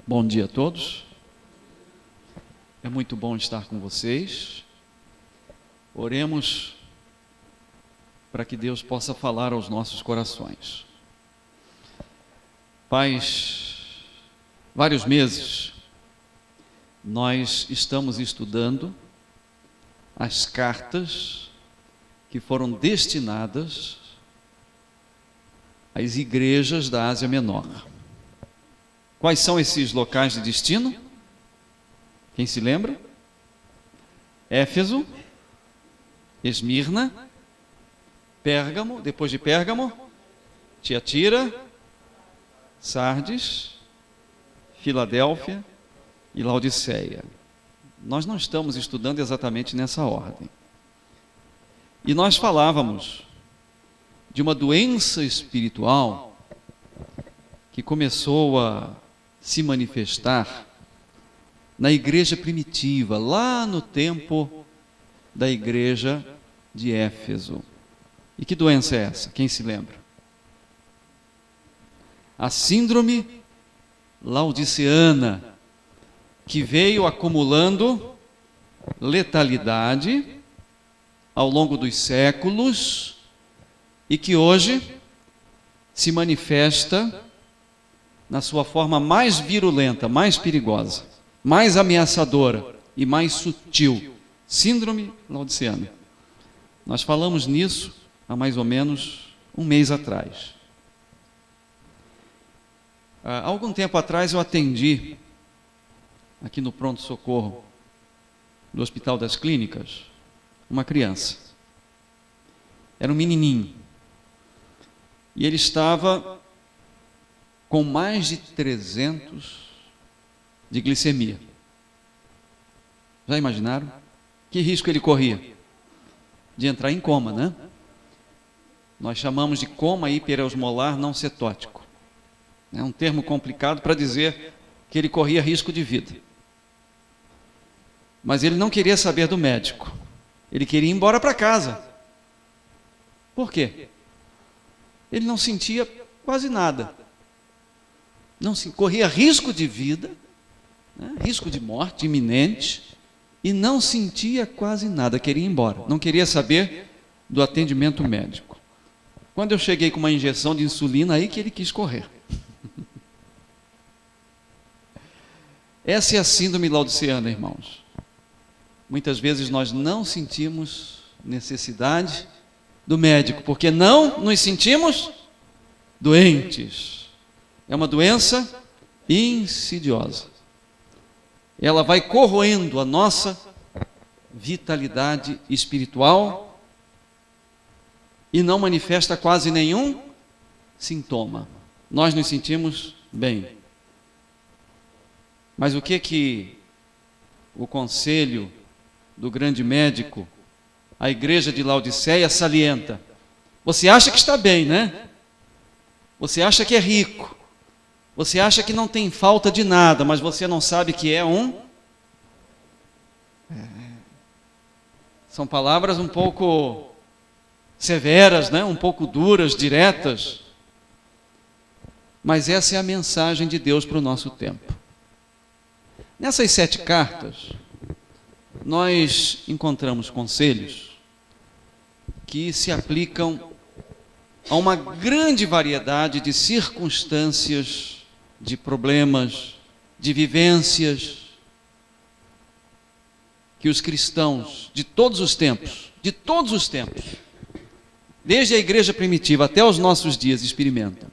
Bom dia a todos. É muito bom estar com vocês. Oremos para que Deus possa falar aos nossos corações. Faz vários meses nós estamos estudando as cartas que foram destinadas às igrejas da Ásia Menor. Quais são esses locais de destino? Quem se lembra? Éfeso, Esmirna, Pérgamo, depois de Pérgamo, Tiatira, Sardes, Filadélfia e Laodiceia. Nós não estamos estudando exatamente nessa ordem. E nós falávamos de uma doença espiritual que começou a se manifestar na igreja primitiva, lá no tempo da igreja de Éfeso. E que doença é essa? Quem se lembra? A síndrome laodiceana, que veio acumulando letalidade ao longo dos séculos e que hoje se manifesta na sua forma mais virulenta, mais perigosa, mais ameaçadora e mais sutil. Síndrome laodiceana. Nós falamos nisso há mais ou menos um mês atrás. Há algum tempo atrás eu atendi aqui no pronto-socorro do Hospital das Clínicas uma criança. Era um menininho. E ele estava com mais de 300 de glicemia. Já imaginaram? Que risco ele corria? De entrar em coma, né? Nós chamamos de coma hiperosmolar não cetótico. É um termo complicado para dizer que ele corria risco de vida. Mas ele não queria saber do médico. Ele queria ir embora para casa. Por quê? Ele não sentia quase nada. Não se corria risco de vida, né? Risco de morte iminente, e não sentia quase nada, queria ir embora, não queria saber do atendimento médico. Quando eu cheguei com uma injeção de insulina, aí que ele quis correr. Essa é a síndrome laodiceana, irmãos. Muitas vezes nós não sentimos necessidade do médico, porque não nos sentimos doentes. É uma doença insidiosa. Ela vai corroendo a nossa vitalidade espiritual e não manifesta quase nenhum sintoma. Nós nos sentimos bem. Mas o que o conselho do grande médico, a igreja de Laodiceia, salienta? Você acha que está bem, né? Você acha que é rico. Você acha que não tem falta de nada, mas você não sabe que é São palavras um pouco severas, né? Um pouco duras, diretas. Mas essa é a mensagem de Deus para o nosso tempo. Nessas 7 cartas, nós encontramos conselhos que se aplicam a uma grande variedade de circunstâncias, de problemas, de vivências que os cristãos de todos os tempos, desde a igreja primitiva até os nossos dias experimentam.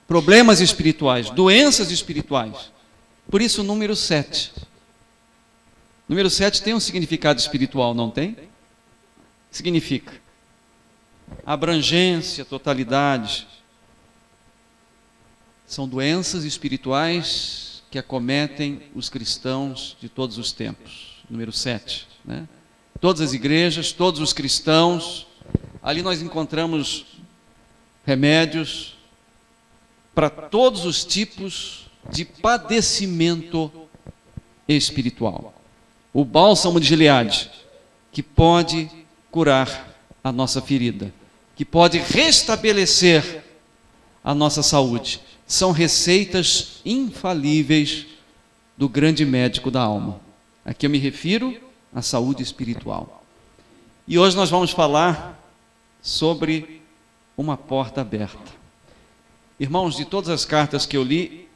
Problemas espirituais, doenças espirituais. Por isso o número 7. Número 7 tem um significado espiritual, não tem? Significa abrangência, totalidade. São doenças espirituais que acometem os cristãos de todos os tempos. Número 7, né? Todas as igrejas, todos os cristãos. Ali nós encontramos remédios para todos os tipos de padecimento espiritual. O bálsamo de Gileade, que pode curar a nossa ferida, que pode restabelecer a nossa saúde. São receitas infalíveis do grande médico da alma. Aqui eu me refiro à saúde espiritual. E hoje nós vamos falar sobre uma porta aberta. Irmãos, de todas as cartas que eu li,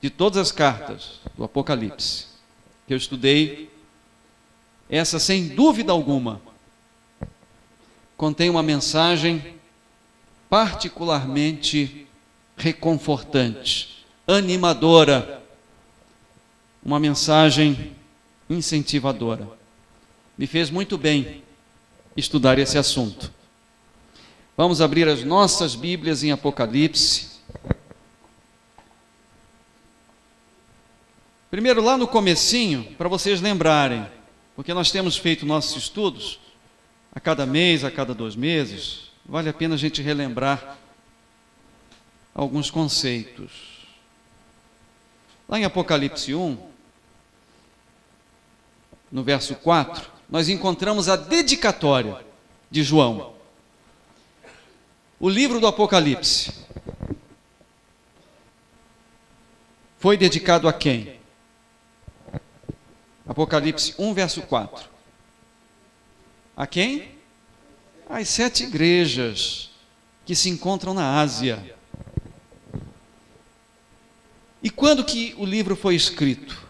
de todas as cartas do Apocalipse que eu estudei, essa, sem dúvida alguma, contém uma mensagem particularmente reconfortante, animadora, uma mensagem incentivadora. Me fez muito bem estudar esse assunto. Vamos abrir as nossas Bíblias em Apocalipse. Primeiro, lá no comecinho, para vocês lembrarem, porque nós temos feito nossos estudos a cada mês, a cada 2 meses, vale a pena a gente relembrar alguns conceitos. Lá em Apocalipse 1, no verso 4, nós encontramos a dedicatória de João. O livro do Apocalipse foi dedicado a quem? Apocalipse 1, verso 4. A quem? Às 7 igrejas que se encontram na Ásia. E quando que o livro foi escrito,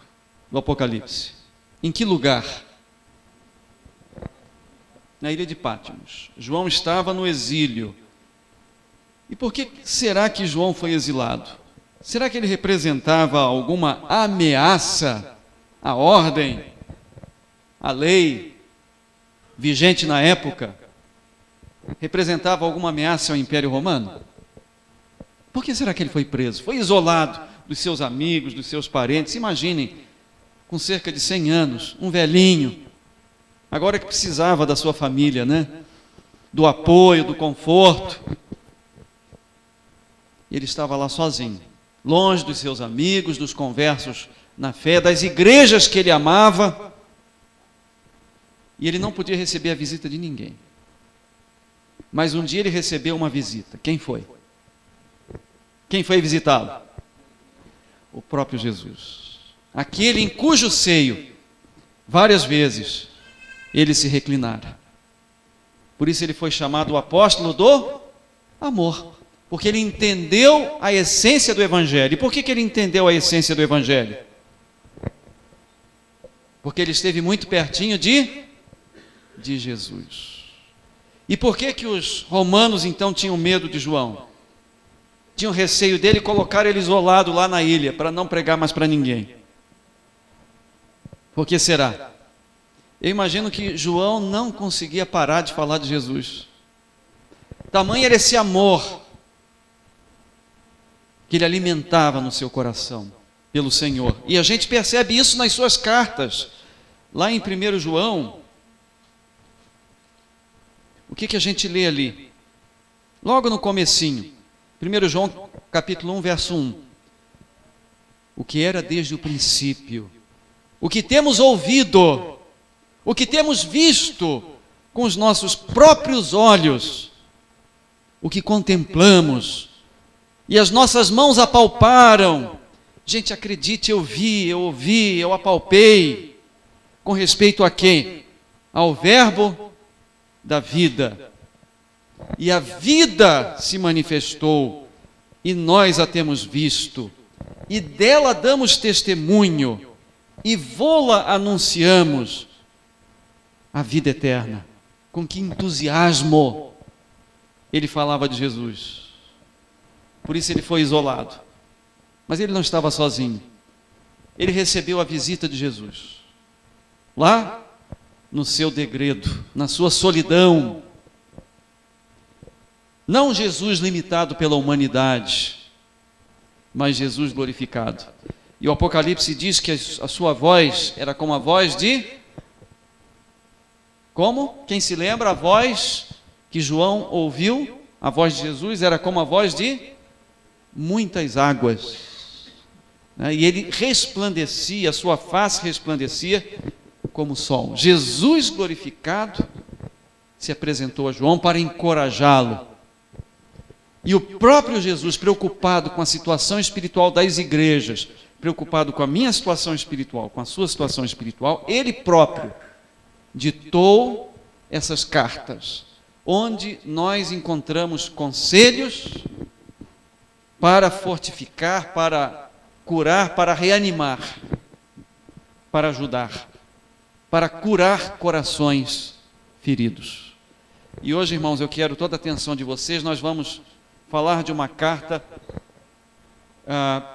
do Apocalipse? Em que lugar? Na ilha de Patmos. João estava no exílio. E por que será que João foi exilado? Será que ele representava alguma ameaça à ordem, à lei vigente na época? Representava alguma ameaça ao Império Romano? Por que será que ele foi preso? Foi isolado dos seus amigos, dos seus parentes. Imaginem, com cerca de 100 anos, um velhinho, agora que precisava da sua família, né? Do apoio, do conforto. Ele estava lá sozinho, longe dos seus amigos, dos conversos na fé, das igrejas que ele amava, e ele não podia receber a visita de ninguém. Mas um dia ele recebeu uma visita. Quem foi? Quem foi visitá-lo? O próprio Jesus. Aquele em cujo seio, várias vezes, ele se reclinara. Por isso ele foi chamado o apóstolo do amor, porque ele entendeu a essência do Evangelho. E por que ele entendeu a essência do Evangelho? Porque ele esteve muito pertinho de Jesus. E por que os romanos então tinham medo de João? Tinham receio dele e colocaram ele isolado lá na ilha, para não pregar mais para ninguém. Por que será? Eu imagino que João não conseguia parar de falar de Jesus. Tamanho era esse amor que ele alimentava no seu coração pelo Senhor. E a gente percebe isso nas suas cartas. Lá em 1 João, o que a gente lê ali? Logo no comecinho, 1 João capítulo 1, verso 1. O que era desde o princípio, o que temos ouvido, o que temos visto com os nossos próprios olhos, o que contemplamos, e as nossas mãos apalparam. Gente, acredite, eu vi, eu ouvi, eu apalpei. Com respeito a quem? Ao verbo da vida. E a vida se manifestou, e nós a temos visto, e dela damos testemunho, e vô-la anunciamos, a vida eterna. Com que entusiasmo ele falava de Jesus. Por isso ele foi isolado. Mas ele não estava sozinho. Ele recebeu a visita de Jesus. Lá no seu degredo, na sua solidão. Não Jesus limitado pela humanidade, mas Jesus glorificado. E o Apocalipse diz que a sua voz era como a voz de... Como? Quem se lembra? A voz que João ouviu, a voz de Jesus, era como a voz de muitas águas. E ele resplandecia, a sua face resplandecia como o sol. Jesus glorificado se apresentou a João para encorajá-lo. E o próprio Jesus, preocupado com a situação espiritual das igrejas, preocupado com a minha situação espiritual, com a sua situação espiritual, ele próprio ditou essas cartas, onde nós encontramos conselhos para fortificar, para curar, para reanimar, para ajudar, para curar corações feridos. E hoje, irmãos, eu quero toda a atenção de vocês. Nós vamos falar de uma carta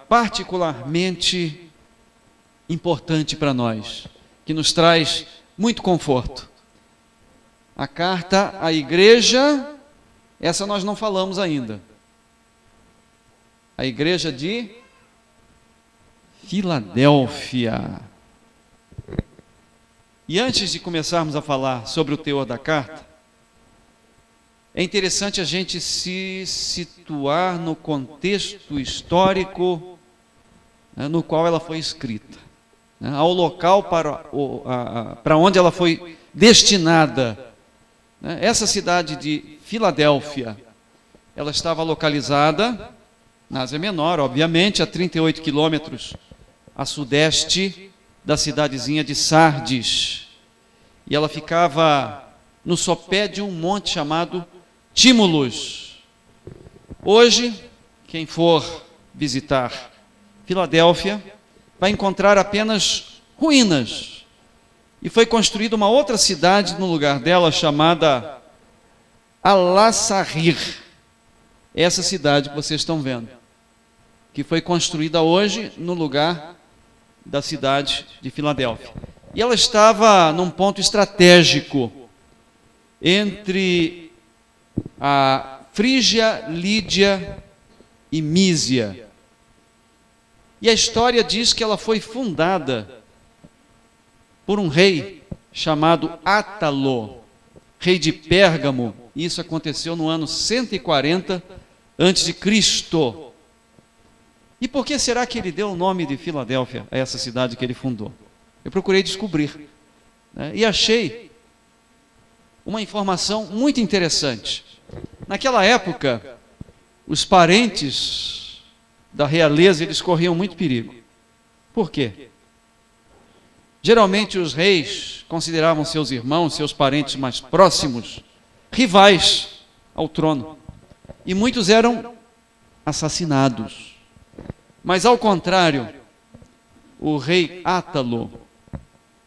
particularmente importante para nós, que nos traz muito conforto. A carta à igreja, essa nós não falamos ainda. A igreja de Filadélfia. E antes de começarmos a falar sobre o teor da carta, é interessante a gente se situar no contexto histórico, no qual ela foi escrita, ao local para onde ela foi destinada. Essa cidade de Filadélfia, ela estava localizada na Ásia Menor, obviamente, a 38 quilômetros a sudeste da cidadezinha de Sardes. E ela ficava no sopé de um monte chamado Tímulos. Hoje, quem for visitar Filadélfia vai encontrar apenas ruínas. E foi construída uma outra cidade no lugar dela, chamada Al-Sarir. Essa cidade que vocês estão vendo, que foi construída hoje no lugar da cidade de Filadélfia. E ela estava num ponto estratégico entre a Frígia, Lídia e Mísia. E a história diz que ela foi fundada por um rei chamado Átalo, rei de Pérgamo. Isso aconteceu no ano 140 a.C. E por que será que ele deu o nome de Filadélfia a essa cidade que ele fundou? Eu procurei descobrir, e achei uma informação muito interessante. Naquela época, os parentes da realeza, eles corriam muito perigo. Por quê? Geralmente os reis consideravam seus irmãos, seus parentes mais próximos, rivais ao trono. E muitos eram assassinados. Mas ao contrário, o rei Átalo,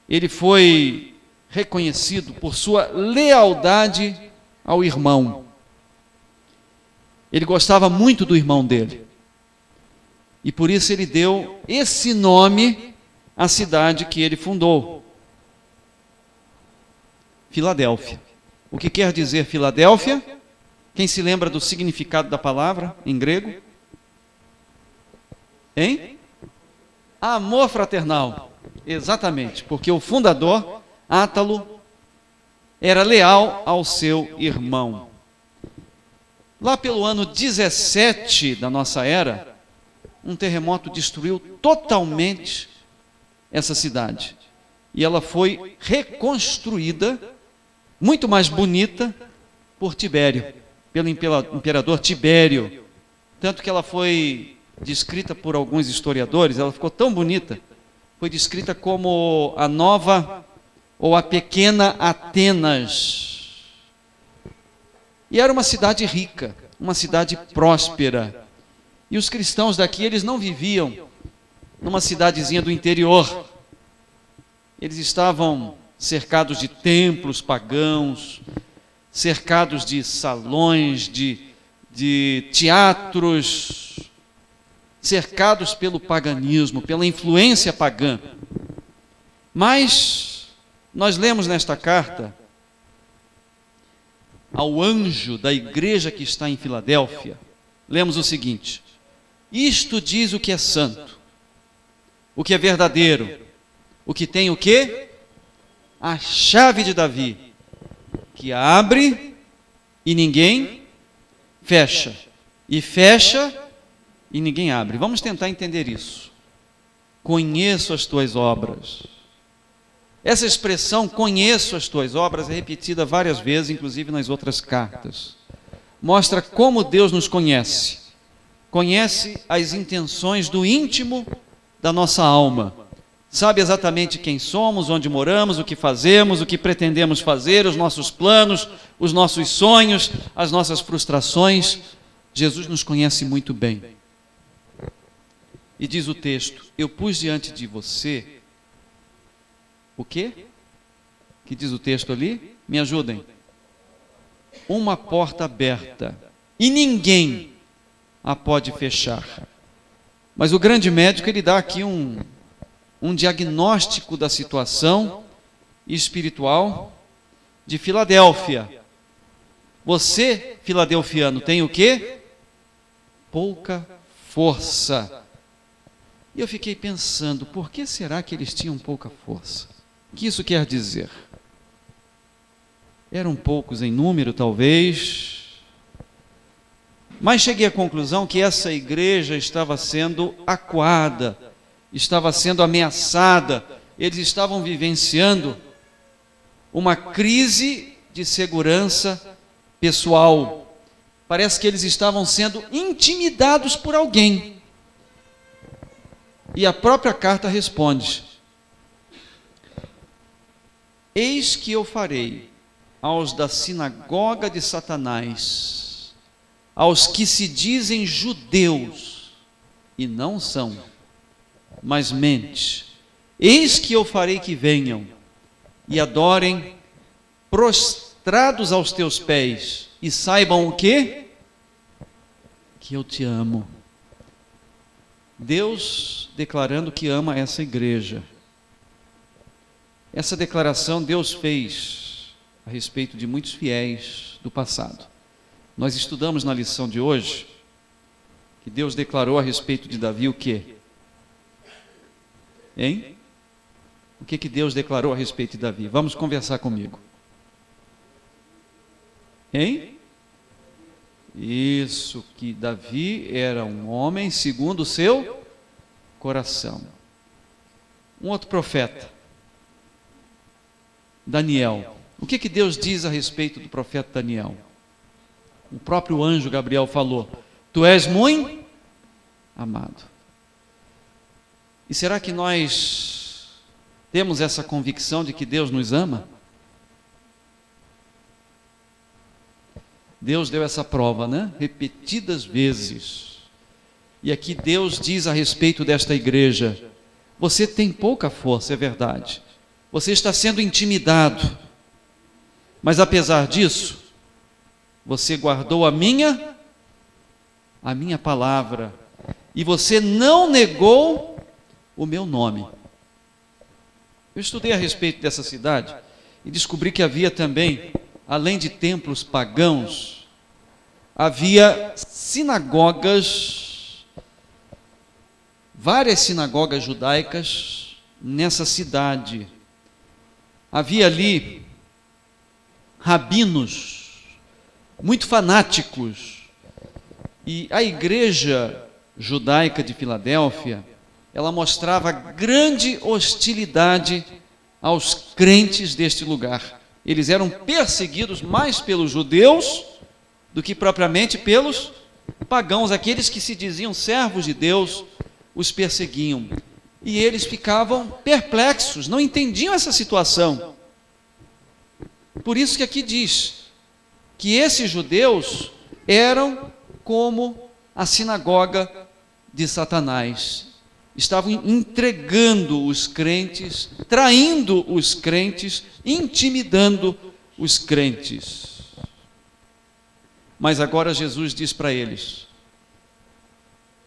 ele foi reconhecido por sua lealdade ao irmão. Ele gostava muito do irmão dele. E por isso ele deu esse nome à cidade que ele fundou. Filadélfia. O que quer dizer Filadélfia? Quem se lembra do significado da palavra em grego? Hein? Amor fraternal. Exatamente, porque o fundador, Átalo, era leal ao seu irmão. Lá pelo ano 17 da nossa era, um terremoto destruiu totalmente essa cidade. E ela foi reconstruída, muito mais bonita, por Tibério, pelo imperador Tibério. Tanto que ela foi descrita por alguns historiadores, ela ficou tão bonita, foi descrita como a nova ou a pequena Atenas. E era uma cidade rica, uma cidade próspera. E os cristãos daqui, eles não viviam numa cidadezinha do interior. Eles estavam cercados de templos pagãos, cercados de salões, de teatros, cercados pelo paganismo, pela influência pagã. Mas nós lemos nesta carta ao anjo da igreja que está em Filadélfia, lemos o seguinte: isto diz o que é santo, o que é verdadeiro, o que tem o quê? A chave de Davi, que abre e ninguém fecha, e fecha e ninguém abre. Vamos tentar entender isso. Conheço as tuas obras. Essa expressão, conheço as tuas obras, é repetida várias vezes, inclusive nas outras cartas. Mostra como Deus nos conhece. Conhece as intenções do íntimo da nossa alma. Sabe exatamente quem somos, onde moramos, o que fazemos, o que pretendemos fazer, os nossos planos, os nossos sonhos, as nossas frustrações. Jesus nos conhece muito bem. E diz o texto: eu pus diante de você o quê? Que diz o texto ali? Me ajudem. Uma porta aberta, e ninguém a pode fechar. Mas o grande médico, ele dá aqui um diagnóstico da situação espiritual de Filadélfia. Você, filadelfiano, tem o quê? Pouca força. E eu fiquei pensando, por que será que eles tinham pouca força? O que isso quer dizer? Eram poucos em número, talvez, mas cheguei à conclusão que essa igreja estava sendo acuada, estava sendo ameaçada, eles estavam vivenciando uma crise de segurança pessoal. Parece que eles estavam sendo intimidados por alguém. E a própria carta responde: eis que eu farei aos da sinagoga de Satanás, aos que se dizem judeus e não são, mas mente, eis que eu farei que venham e adorem prostrados aos teus pés e saibam o quê? Que eu te amo. Deus declarando que ama essa igreja. Essa declaração Deus fez a respeito de muitos fiéis do passado. Nós estudamos na lição de hoje que Deus declarou a respeito de Davi o quê? Hein? O que Deus declarou a respeito de Davi? Vamos conversar comigo. Hein? Isso, que Davi era um homem segundo o seu coração. Um outro profeta, Daniel. O que Deus diz a respeito do profeta Daniel? O próprio anjo Gabriel falou: tu és muito amado. E será que nós temos essa convicção de que Deus nos ama? Deus deu essa prova, né? Repetidas vezes. E aqui Deus diz a respeito desta igreja: você tem pouca força, é verdade. Você está sendo intimidado. Mas apesar disso, você guardou a minha palavra. E você não negou o meu nome. Eu estudei a respeito dessa cidade e descobri que havia também, além de templos pagãos, havia sinagogas, várias sinagogas judaicas nessa cidade. Havia ali rabinos muito fanáticos. E a igreja judaica de Filadélfia, ela mostrava grande hostilidade aos crentes deste lugar. Eles eram perseguidos mais pelos judeus do que propriamente pelos pagãos. Aqueles que se diziam servos de Deus os perseguiam. E eles ficavam perplexos, não entendiam essa situação. Por isso que aqui diz que esses judeus eram como a sinagoga de Satanás. Estavam entregando os crentes, traindo os crentes, intimidando os crentes. Mas agora Jesus diz para eles: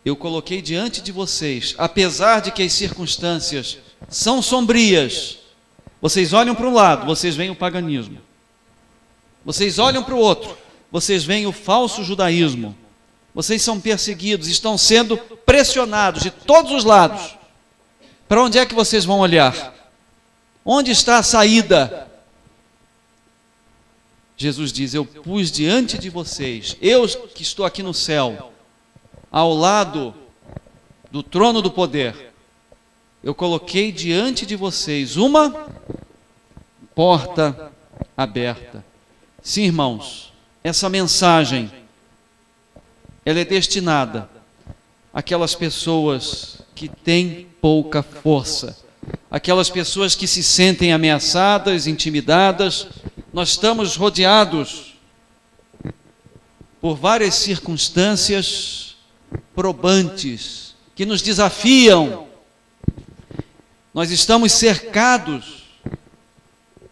eu coloquei diante de vocês, apesar de que as circunstâncias são sombrias, vocês olham para um lado, vocês veem o paganismo. Vocês olham para o outro, vocês veem o falso judaísmo. Vocês são perseguidos, estão sendo pressionados de todos os lados. Para onde é que vocês vão olhar? Onde está a saída? Jesus diz: eu pus diante de vocês, eu que estou aqui no céu, ao lado do trono do poder, eu coloquei diante de vocês uma porta aberta. Sim, irmãos, essa mensagem, ela é destinada aquelas pessoas que têm pouca força, aquelas pessoas que se sentem ameaçadas, intimidadas. Nós estamos rodeados por várias circunstâncias probantes que nos desafiam. Nós estamos cercados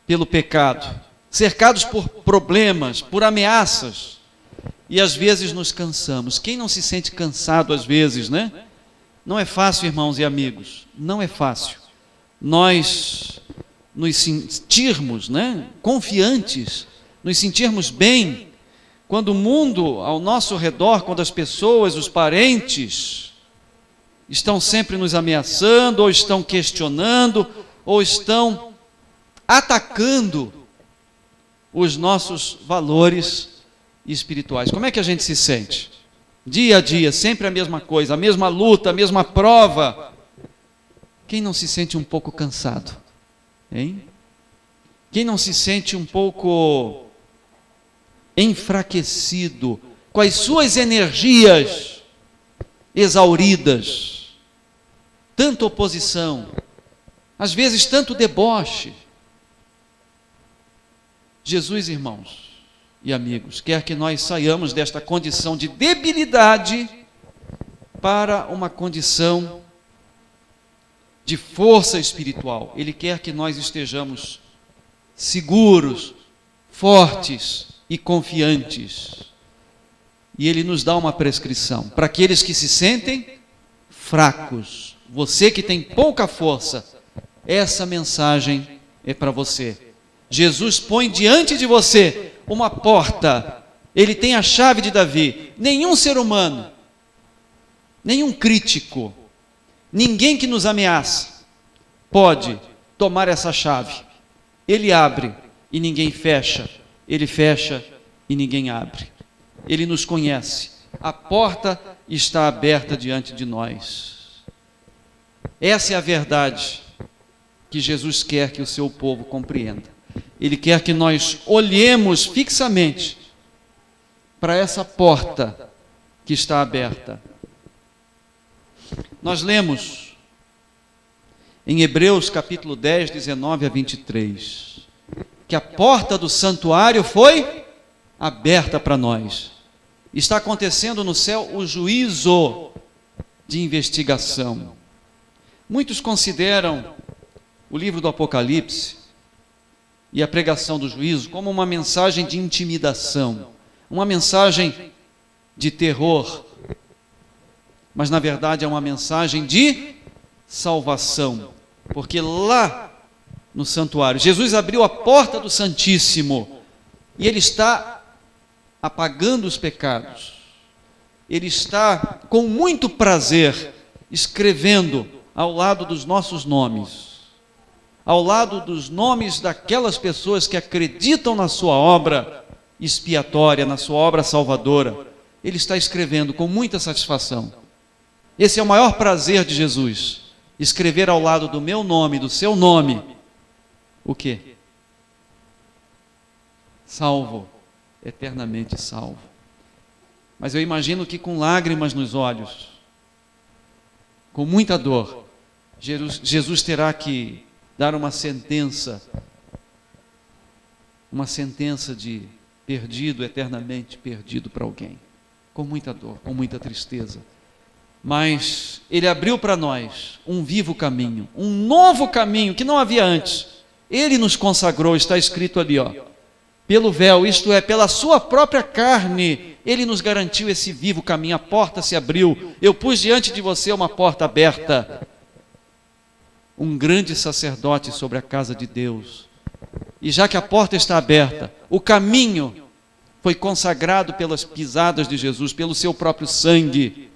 pelo pecado, cercados por problemas, por ameaças, e às vezes nos cansamos. Quem não se sente cansado às vezes, né? Não é fácil, irmãos e amigos, não é fácil. Nós nos sentirmos, né, confiantes, nos sentirmos bem, quando o mundo ao nosso redor, quando as pessoas, os parentes, estão sempre nos ameaçando, ou estão questionando, ou estão atacando os nossos valores espirituais. Como é que a gente se sente? Dia a dia, sempre a mesma coisa, a mesma luta, a mesma prova. Quem não se sente um pouco cansado? Hein? Quem não se sente um pouco enfraquecido, com as suas energias exauridas? Tanta oposição, às vezes tanto deboche. Jesus, irmãos e amigos, quer que nós saiamos desta condição de debilidade para uma condição de força espiritual. Ele quer que nós estejamos seguros, fortes e confiantes. E Ele nos dá uma prescrição para aqueles que se sentem fracos. Você que tem pouca força, essa mensagem é para você. Jesus põe diante de você uma porta. Ele tem a chave de Davi. Nenhum ser humano, nenhum crítico, ninguém que nos ameaça pode tomar essa chave. Ele abre e ninguém fecha. Ele fecha e ninguém abre. Ele nos conhece. A porta está aberta diante de nós. Essa é a verdade que Jesus quer que o seu povo compreenda. Ele quer que nós olhemos fixamente para essa porta que está aberta. Nós lemos em Hebreus capítulo 10, 19 a 23, que a porta do santuário foi aberta para nós. Está acontecendo no céu o juízo de investigação. Muitos consideram o livro do Apocalipse e a pregação do juízo como uma mensagem de intimidação, uma mensagem de terror, mas na verdade é uma mensagem de salvação, porque lá no santuário, Jesus abriu a porta do Santíssimo e Ele está apagando os pecados. Ele está com muito prazer escrevendo ao lado dos nossos nomes, ao lado dos nomes daquelas pessoas que acreditam na sua obra expiatória, na sua obra salvadora. Ele está escrevendo com muita satisfação. Esse é o maior prazer de Jesus, escrever ao lado do meu nome, do seu nome, o quê? Salvo, eternamente salvo. Mas eu imagino que com lágrimas nos olhos, com muita dor, Jesus terá que dar uma sentença de perdido, eternamente perdido para alguém, com muita dor, com muita tristeza. Mas Ele abriu para nós um vivo caminho, um novo caminho que não havia antes. Ele nos consagrou, está escrito ali, pelo véu, isto é, pela sua própria carne, Ele nos garantiu esse vivo caminho. A porta se abriu, eu pus diante de você uma porta aberta, um grande sacerdote sobre a casa de Deus. E já que a porta está aberta, o caminho foi consagrado pelas pisadas de Jesus, pelo seu próprio sangue.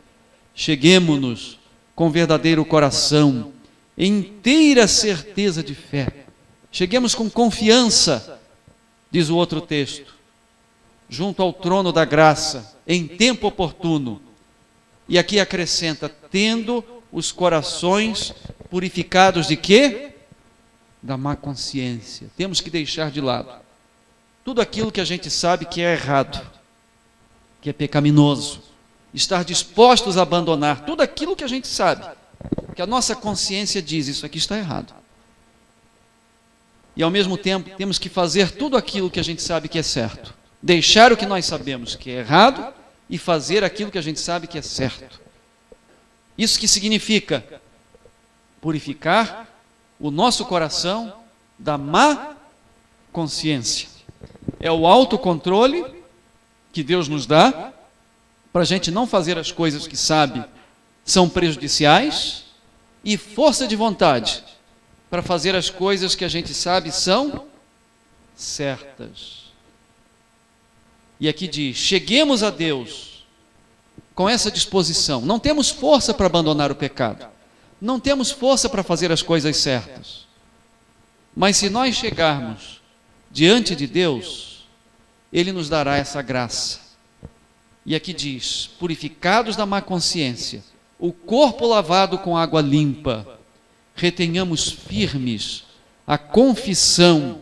Cheguemo-nos com verdadeiro coração, inteira certeza de fé. Cheguemos com confiança, diz o outro texto, junto ao trono da graça, em tempo oportuno. E aqui acrescenta, tendo os corações purificados de quê? Da má consciência. Temos que deixar de lado tudo aquilo que a gente sabe que é errado, que é pecaminoso. estar dispostos a abandonar tudo aquilo que a gente sabe, que a nossa consciência diz, isso aqui está errado. E ao mesmo tempo, temos que fazer tudo aquilo que a gente sabe que é certo. Deixar o que nós sabemos que é errado e fazer aquilo que a gente sabe que é certo. Isso que significa purificar o nosso coração da má consciência. É o autocontrole que Deus nos dá para a gente não fazer as coisas que sabe são prejudiciais e força de vontade para fazer as coisas que a gente sabe são certas. E aqui diz, cheguemos a Deus com essa disposição. Não temos força para abandonar o pecado. Não temos força para fazer as coisas certas. Mas se nós chegarmos diante de Deus, Ele nos dará essa graça. E aqui diz, purificados da má consciência, o corpo lavado com água limpa, retenhamos firmes a confissão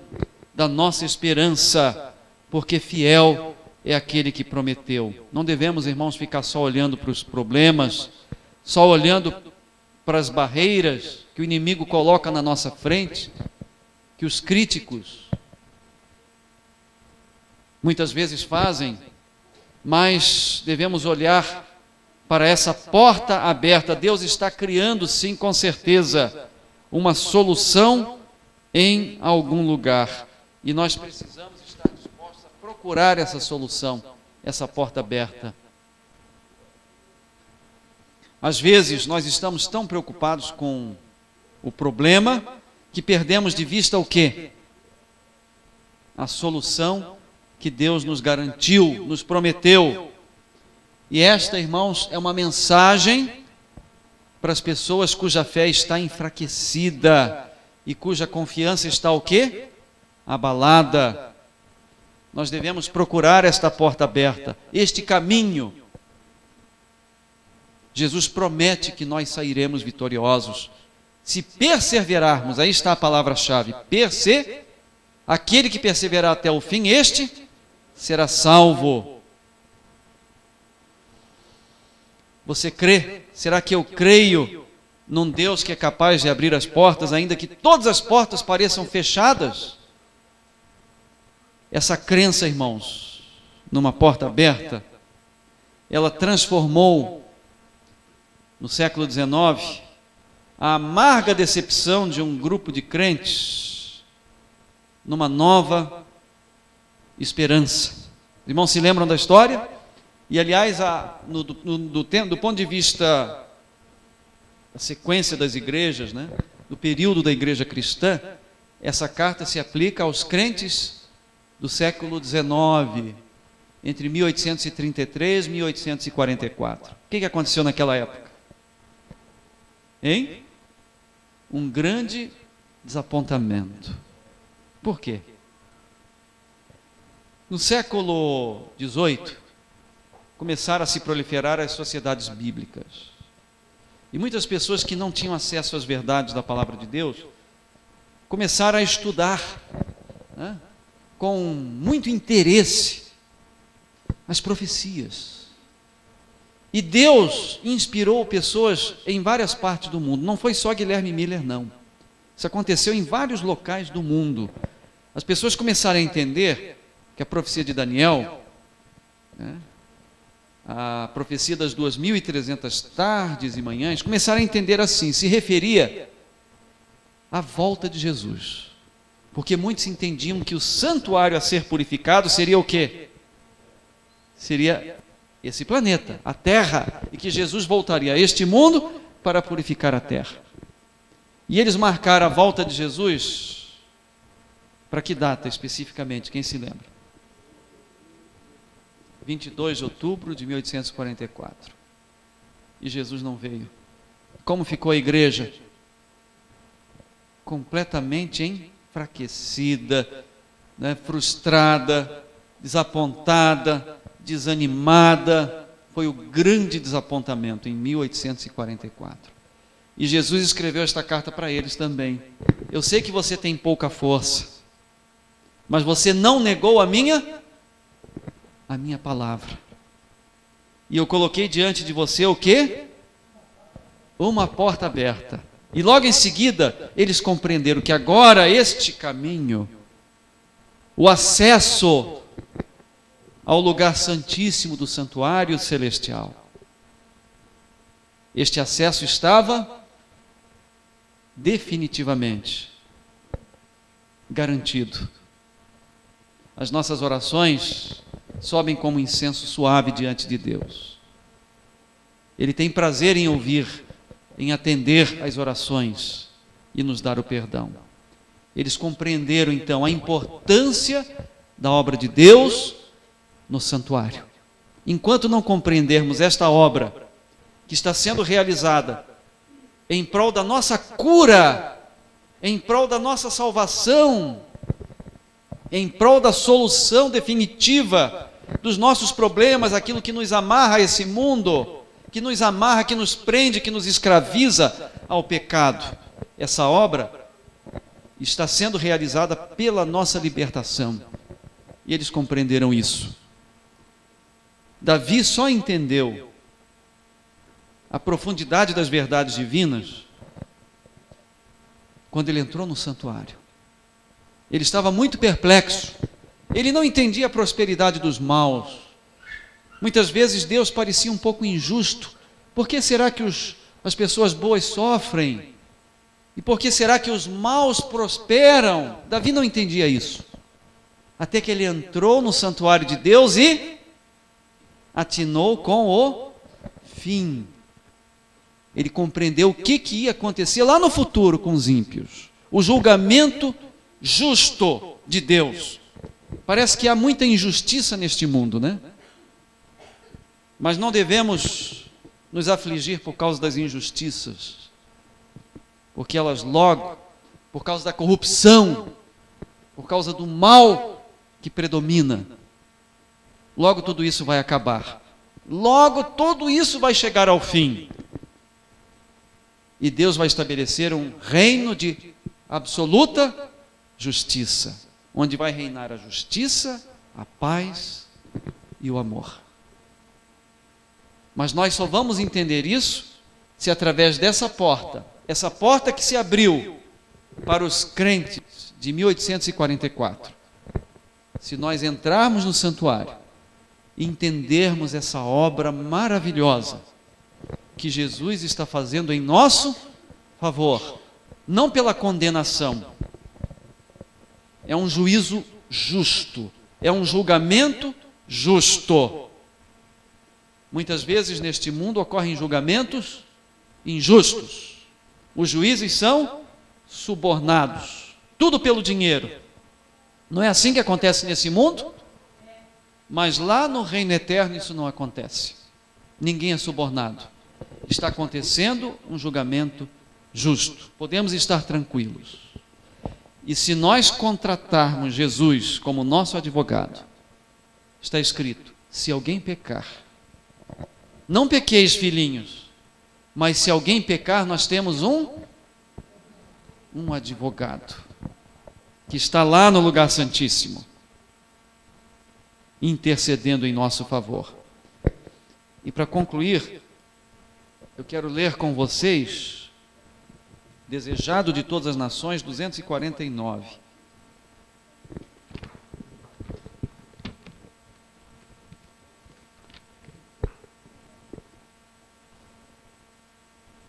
da nossa esperança, porque fiel é aquele que prometeu. Não devemos, irmãos, ficar só olhando para os problemas, só olhando para as barreiras que o inimigo coloca na nossa frente, que os críticos muitas vezes fazem, mas devemos olhar para essa porta aberta. Deus está criando, sim, com certeza, uma solução em algum lugar. E nós precisamos estar dispostos a procurar essa solução, essa porta aberta. Às vezes, nós estamos tão preocupados com o problema que perdemos de vista o quê? A solução que Deus nos garantiu, nos prometeu. E esta, irmãos, é uma mensagem para as pessoas cuja fé está enfraquecida e cuja confiança está o quê? Abalada. Nós devemos procurar esta porta aberta, este caminho. Jesus promete que nós sairemos vitoriosos. Se perseverarmos, aí está a palavra-chave, aquele que perseverar até o fim, este será salvo. Você crê? Será que eu creio num Deus que é capaz de abrir as portas, ainda que todas as portas pareçam fechadas? Essa crença, irmãos, numa porta aberta, ela transformou, no século XIX, a amarga decepção de um grupo de crentes numa nova esperança. Os irmãos se lembram da história? E, aliás, do ponto de vista da sequência das igrejas, né, do período da igreja cristã, essa carta se aplica aos crentes do século XIX, entre 1833 e 1844. O que aconteceu naquela época? Hein? Um grande desapontamento. Por quê? No século XVIII, começaram a se proliferar as sociedades bíblicas. E muitas pessoas que não tinham acesso às verdades da palavra de Deus, começaram a estudar, né, com muito interesse, as profecias. E Deus inspirou pessoas em várias partes do mundo. Não foi só Guilherme Miller, não. Isso aconteceu em vários locais do mundo. As pessoas começaram a entender que a profecia de Daniel, né, a profecia das 2.300 tardes e manhãs, começaram a entender assim, se referia à volta de Jesus. Porque muitos entendiam que o santuário a ser purificado seria o quê? Seria esse planeta, a Terra, e que Jesus voltaria a este mundo para purificar a Terra. E eles marcaram a volta de Jesus para que data especificamente? Quem se lembra? 22 de outubro de 1844. E Jesus não veio. Como ficou a igreja? Completamente enfraquecida, né, frustrada, desapontada, desanimada. Foi o grande desapontamento em 1844. E Jesus escreveu esta carta para eles também. Eu sei que você tem pouca força, mas você não negou a minha palavra. E eu coloquei diante de você o quê? Uma porta aberta. E logo em seguida, eles compreenderam que agora este caminho, o acesso ao lugar santíssimo do santuário celestial, este acesso estava definitivamente garantido. As nossas orações sobem como incenso suave diante de Deus. Ele tem prazer em ouvir, em atender às orações e nos dar o perdão. Eles compreenderam então a importância da obra de Deus no santuário. Enquanto não compreendermos esta obra que está sendo realizada em prol da nossa cura, em prol da nossa salvação, em prol da solução definitiva dos nossos problemas, aquilo que nos amarra a esse mundo, que nos amarra, que nos prende, que nos escraviza ao pecado. Essa obra está sendo realizada pela nossa libertação. E eles compreenderam isso. Davi só entendeu a profundidade das verdades divinas quando ele entrou no santuário. Ele estava muito perplexo. Ele não entendia a prosperidade dos maus. Muitas vezes Deus parecia um pouco injusto. Por que será que as pessoas boas sofrem? E por que será que os maus prosperam? Davi não entendia isso. Até que ele entrou no santuário de Deus e atinou com o fim. Ele compreendeu o que ia acontecer lá no futuro com os ímpios. O julgamento justo de Deus. Parece que há muita injustiça neste mundo, né? Mas não devemos nos afligir por causa das injustiças, porque elas logo, por causa da corrupção, por causa do mal que predomina, logo tudo isso vai acabar. Logo tudo isso vai chegar ao fim. E Deus vai estabelecer um reino de absoluta justiça, onde vai reinar a justiça, a paz e o amor. Mas nós só vamos entender isso se através dessa porta, essa porta que se abriu para os crentes de 1844, se nós entrarmos no santuário e entendermos essa obra maravilhosa que Jesus está fazendo em nosso favor, não pela condenação, é um juízo justo, é um julgamento justo. Muitas vezes neste mundo ocorrem julgamentos injustos. Os juízes são subornados, tudo pelo dinheiro. Não é assim que acontece nesse mundo? Mas lá no reino eterno isso não acontece. Ninguém é subornado. Está acontecendo um julgamento justo. Podemos estar tranquilos. E se nós contratarmos Jesus como nosso advogado, está escrito: se alguém pecar, não pequeis, filhinhos, mas se alguém pecar, nós temos um advogado, que está lá no lugar santíssimo, intercedendo em nosso favor. E para concluir, eu quero ler com vocês, Desejado de Todas as Nações, 249.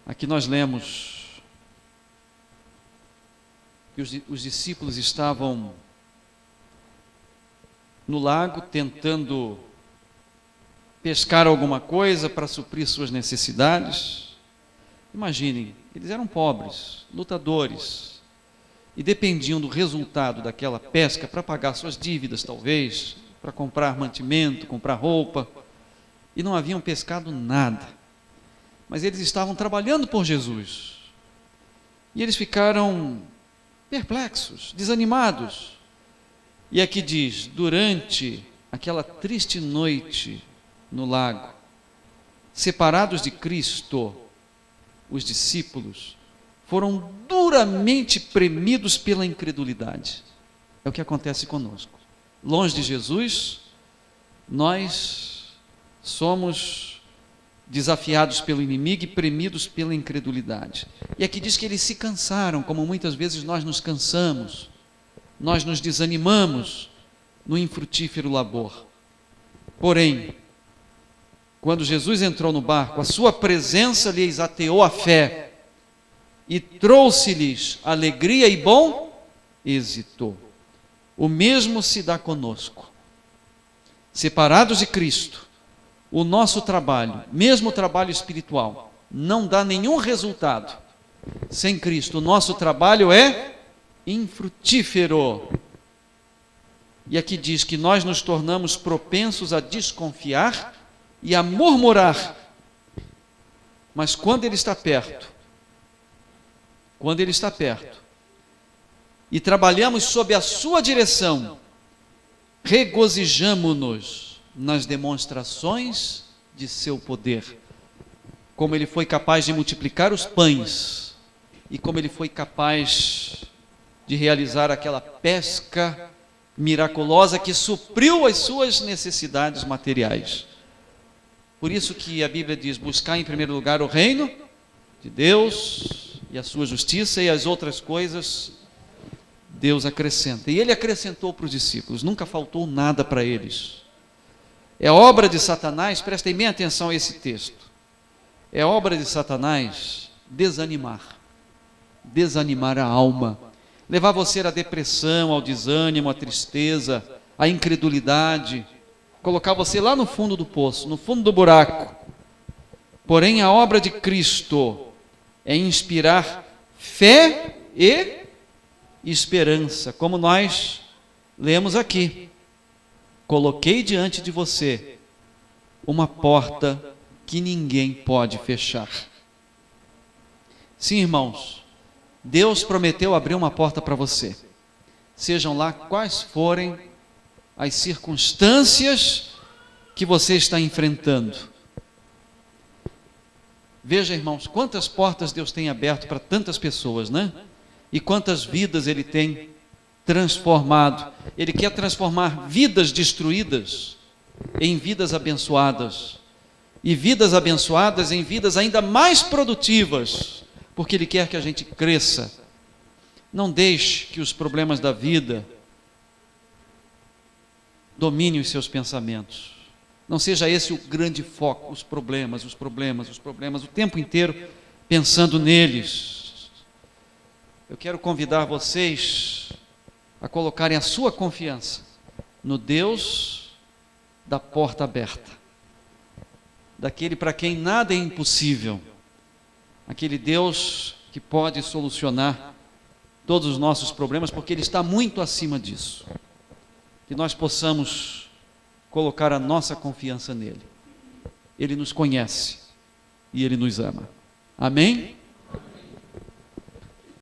Aqui nós lemos que os discípulos estavam no lago tentando pescar alguma coisa para suprir suas necessidades. Imaginem, eles eram pobres, lutadores, e dependiam do resultado daquela pesca para pagar suas dívidas, talvez, para comprar mantimento, comprar roupa, e não haviam pescado nada. Mas eles estavam trabalhando por Jesus. E eles ficaram perplexos, desanimados. E aqui diz: durante aquela triste noite no lago, separados de Cristo, os discípulos foram duramente premidos pela incredulidade. É o que acontece conosco. Longe de Jesus, nós somos desafiados pelo inimigo e premidos pela incredulidade. E aqui diz que eles se cansaram, como muitas vezes nós nos cansamos, nós nos desanimamos no infrutífero labor. Porém, quando Jesus entrou no barco, a sua presença lhes ateou a fé e trouxe-lhes alegria e bom êxito. O mesmo se dá conosco. Separados de Cristo, o nosso trabalho, mesmo o trabalho espiritual, não dá nenhum resultado. Sem Cristo, o nosso trabalho é infrutífero. E aqui diz que nós nos tornamos propensos a desconfiar e a murmurar. Mas quando Ele está perto, e trabalhamos sob a sua direção, regozijamo-nos nas demonstrações de seu poder. Como Ele foi capaz de multiplicar os pães, e como Ele foi capaz de realizar aquela pesca miraculosa que supriu as suas necessidades materiais. Por isso que a Bíblia diz: buscar em primeiro lugar o reino de Deus e a sua justiça, e as outras coisas Deus acrescenta. E Ele acrescentou para os discípulos, nunca faltou nada para eles. É obra de Satanás, prestem bem atenção a esse texto, é obra de Satanás desanimar a alma, levar você à depressão, ao desânimo, à tristeza, à incredulidade, colocar você lá no fundo do poço, no fundo do buraco. Porém, a obra de Cristo é inspirar fé e esperança, como nós lemos aqui: coloquei diante de você uma porta que ninguém pode fechar. Sim, irmãos, Deus prometeu abrir uma porta para você, sejam lá quais forem as circunstâncias que você está enfrentando. Veja, irmãos, quantas portas Deus tem aberto para tantas pessoas, né? E quantas vidas Ele tem transformado. Ele quer transformar vidas destruídas em vidas abençoadas, e vidas abençoadas em vidas ainda mais produtivas, porque Ele quer que a gente cresça. Não deixe que os problemas da vida dominem os seus pensamentos. Não seja esse o grande foco, os problemas, o tempo inteiro pensando neles. Eu quero convidar vocês a colocarem a sua confiança no Deus da porta aberta, daquele para quem nada é impossível, aquele Deus que pode solucionar todos os nossos problemas, porque Ele está muito acima disso. Que nós possamos colocar a nossa confiança nele. Ele nos conhece e Ele nos ama. Amém?